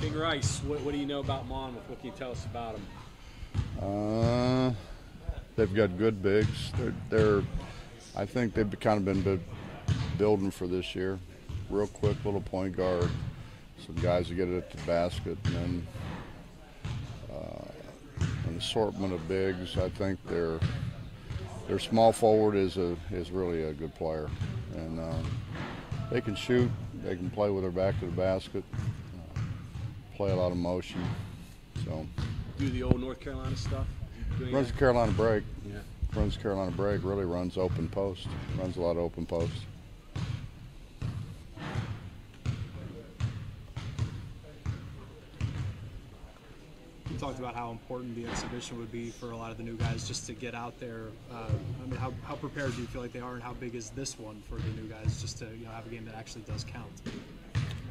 King Rice, what do you know about Monmouth? What can you tell us about them? They've got good bigs. I think they've kind of been building for this year. Real quick little point guard, some guys who get it at the basket, and then an assortment of bigs. I think their small forward is really a good player, and they can shoot. They can play with their back to the basket. Play a lot of motion. So Do the old North Carolina stuff? runs the Carolina break. Yeah. Runs Carolina break. Really runs open post. Runs a lot of open post. You talked about how important the exhibition would be for a lot of the new guys just to get out there. I mean, how prepared do you feel like they are, and how big is this one for the new guys just to have a game that actually does count?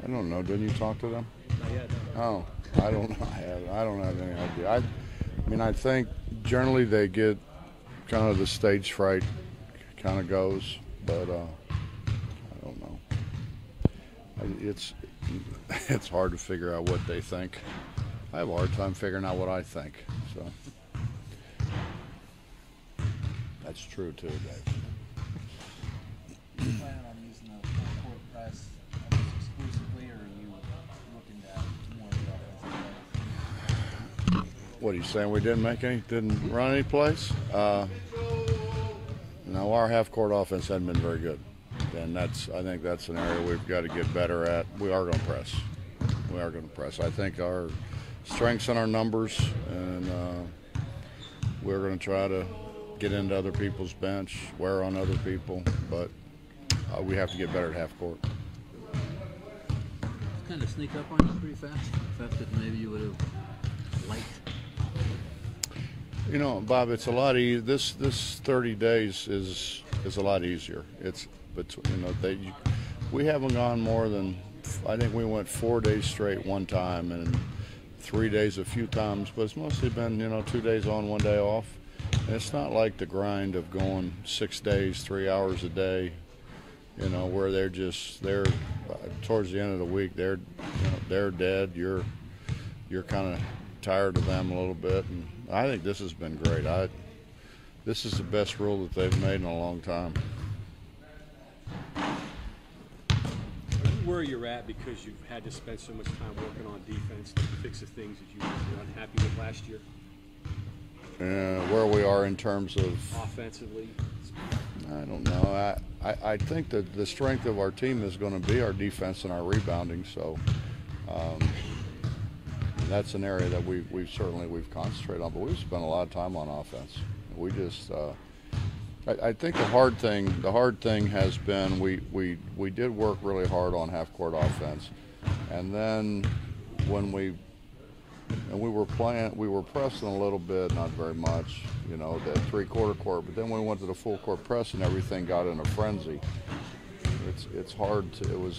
I don't know. Didn't you talk to them? Not yet. No. Oh, I don't know. I don't have any idea. I mean, I think generally they get kind of the stage fright kind of goes, but I don't know. It's hard to figure out what they think. I have a hard time figuring out what I think. So that's true too, Dave. Do you plan on using the full court press almost exclusively, or are you looking at more of the offensive? What are you saying? We didn't run any plays? No, our half-court offense hasn't been very good, and I think that's an area we've got to get better at. We are going to press. I think our strengths in our numbers, and we're going to try to get into other people's bench, wear on other people, but we have to get better at half-court. Kind of sneak up on you pretty fast. Stuff that maybe you would have liked. You know, Bob, it's a lot easier. This 30 days is a lot easier. We haven't gone more than, I think we went 4 days straight one time and 3 days a few times, but it's mostly been 2 days on, 1 day off. And it's not like the grind of going 6 days, 3 hours a day. Where they're towards the end of the week, they're dead. You're kind of tired of them a little bit, and I think this has been great. This is the best rule that they've made in a long time. Where you're at because you've had to spend so much time working on defense to fix the things that you were unhappy with last year? Where we are in terms of offensively? I don't know. I think that the strength of our team is going to be our defense and our rebounding. So that's an area that we've concentrated on. But we've spent a lot of time on offense. We just I think the hard thing has been we did work really hard on half-court offense, and then when we were pressing a little bit, not very much, that three-quarter court. But then when we went to the full court press and everything got in a frenzy, it's hard to.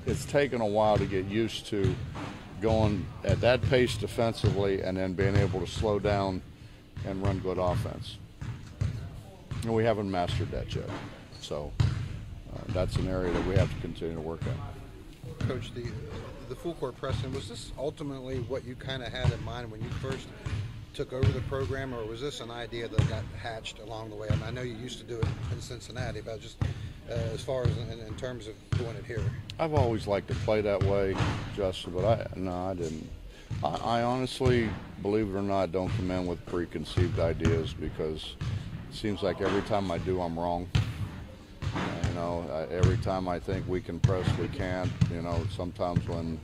It's taken a while to get used to going at that pace defensively and then being able to slow down and run good offense. And we haven't mastered that yet. So that's an area that we have to continue to work on. Coach, the full court pressing, was this ultimately what you kind of had in mind when you first took over the program, or was this an idea that got hatched along the way? I mean, I know you used to do it in Cincinnati, but just as far as in terms of doing it here. I've always liked to play that way, Justin, but I didn't. I honestly, believe it or not, don't come in with preconceived ideas, because it seems like every time I do, I'm wrong. Every time I think we can press, we can't. Sometimes when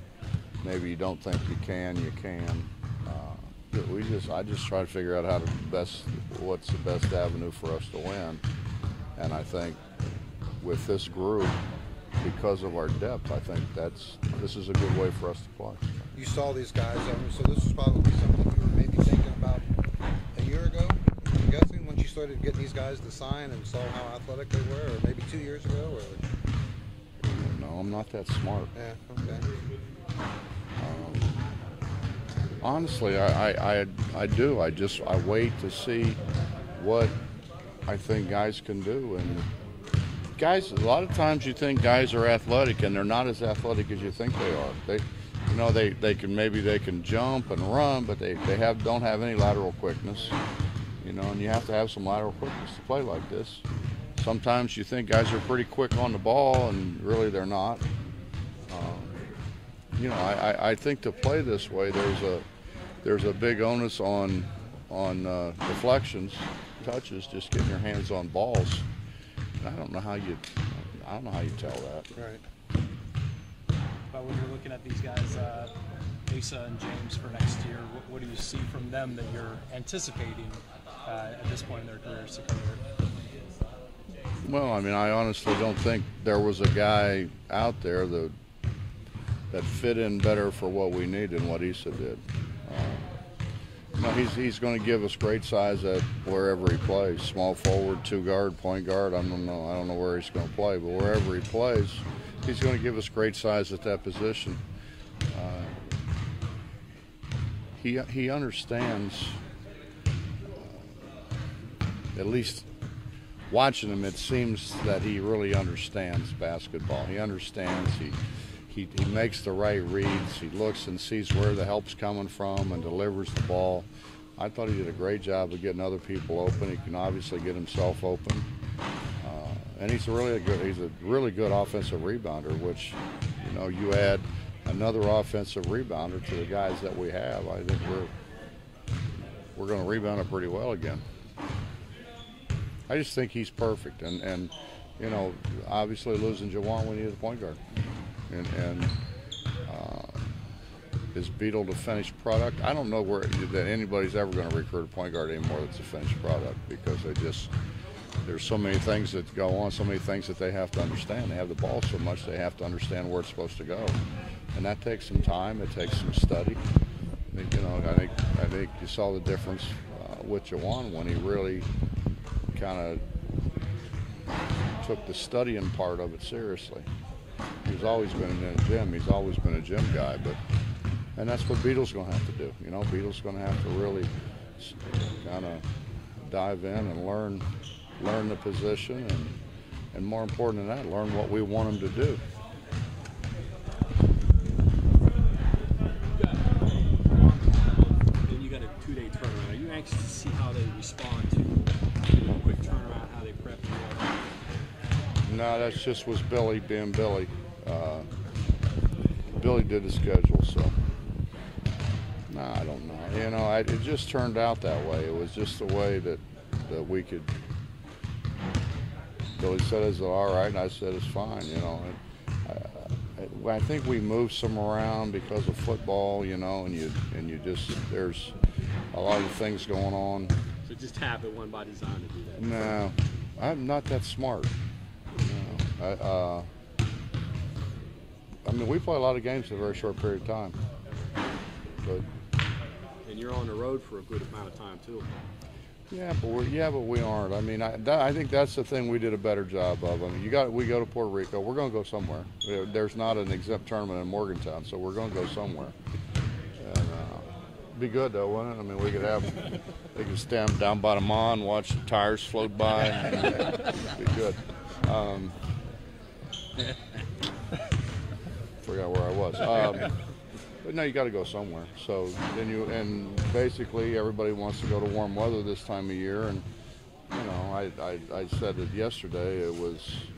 maybe you don't think you can, you can. I just try to figure out what's the best avenue for us to win. And I think with this group, because of our depth, I think this is a good way for us to play. You saw these guys, so this was probably something you were maybe thinking about a year ago, I'm guessing, once you started getting these guys to sign and saw how athletic they were, or maybe 2 years ago? Or? No, I'm not that smart. Yeah, okay. Honestly, I do. I wait to see what I think guys can do, and guys, a lot of times you think guys are athletic, and they're not as athletic as you think they are. They can jump and run, but they don't have any lateral quickness. And you have to have some lateral quickness to play like this. Sometimes you think guys are pretty quick on the ball, and really they're not. I think to play this way, there's a big onus on deflections, touches, just getting your hands on balls. I don't know how you tell that. Right. But when you're looking at these guys, Asa and James for next year, what do you see from them that you're anticipating at this point in their careers? Well, I mean, I honestly don't think there was a guy out there that fit in better for what we need than what Asa did. He's going to give us great size at wherever he plays. Small forward, 2 guard, point guard. I don't know where he's going to play, but wherever he plays, he's going to give us great size at that position. He understands. At least watching him, it seems that he really understands basketball. He understands. He makes the right reads. He looks and sees where the help's coming from and delivers the ball. I thought he did a great job of getting other people open. He can obviously get himself open, and he's a really good offensive rebounder. Which, you add another offensive rebounder to the guys that we have, I think we're going to rebound it pretty well again. I just think he's perfect, and obviously losing Jawan, we needed a point guard. And is Beetle the finished product? I don't know that anybody's ever going to recruit a point guard anymore that's a finished product, because there's so many things that go on, so many things that they have to understand. They have the ball so much, they have to understand where it's supposed to go, and that takes some time. It takes some study. I think you saw the difference with Jawan when he really kind of took the studying part of it seriously. He's always been in the gym. He's always been a gym guy, and that's what Beetle's going to have to do. Beetle's going to have to really kind of dive in and learn the position, and more important than that, learn what we want him to do. Then you got a 2-day turnaround. Are you anxious to see how they respond to a quick turnaround, how they prep you? No, that just was Billy being Billy. Billy did the schedule, so no, I don't know. It just turned out that way. It was just the way that we could. Billy said, "Is it all right?" And I said, "It's fine." I think we moved some around because of football, and you just, there's a lot of things going on. So just tap it one by design to do that. No, I'm not that smart. I mean, we play a lot of games in a very short period of time. But and you're on the road for a good amount of time too. Yeah, but we aren't. I mean, I think that's the thing we did a better job of. I mean, we go to Puerto Rico. We're going to go somewhere. There's not an exempt tournament in Morgantown, so we're going to go somewhere. And be good though, wouldn't it? I mean, they could stand down by the mall and watch the tires float by. Be good. Forgot where I was. But no, you got to go somewhere. So and basically everybody wants to go to warm weather this time of year. And I said it yesterday.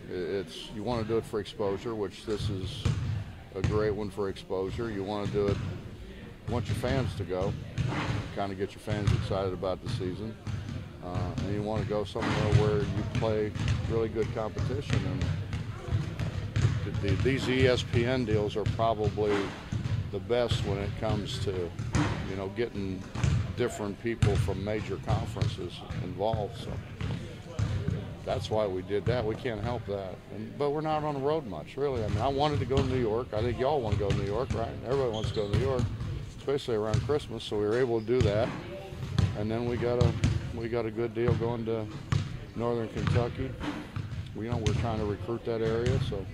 It's you want to do it for exposure, which this is a great one for exposure. You want to do it. You want your fans to go, kind of get your fans excited about the season. And you want to go somewhere where you play really good competition. And these ESPN deals are probably the best when it comes to, getting different people from major conferences involved. So that's why we did that. We can't help that. But we're not on the road much, really. I mean, I wanted to go to New York. I think y'all want to go to New York, right? Everybody wants to go to New York, especially around Christmas. So we were able to do that. And then we got a good deal going to Northern Kentucky. We're trying to recruit that area, so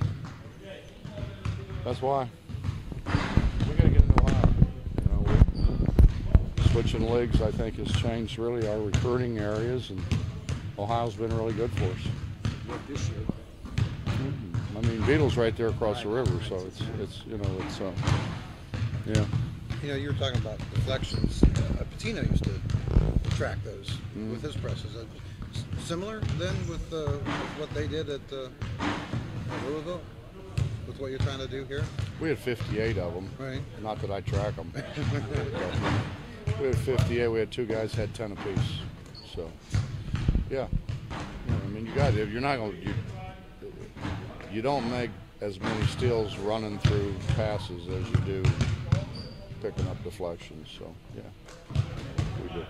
that's why. We got to get into Ohio. Switching leagues, I think, has changed really our recruiting areas, and Ohio's been really good for us. What this year? I mean, Beetle's right there across the river, so it's you know, it's yeah. You know, you were talking about deflections. Patino used to track those with his presses. Similar then with what they did at Louisville, with what you're trying to do here. We had 58 of them. Right. Not that I track them. We had 58. We had 2 guys had 10 apiece. So, yeah. I mean, you got it. You're not going. You don't make as many steals running through passes as you do picking up deflections. So, yeah, we do.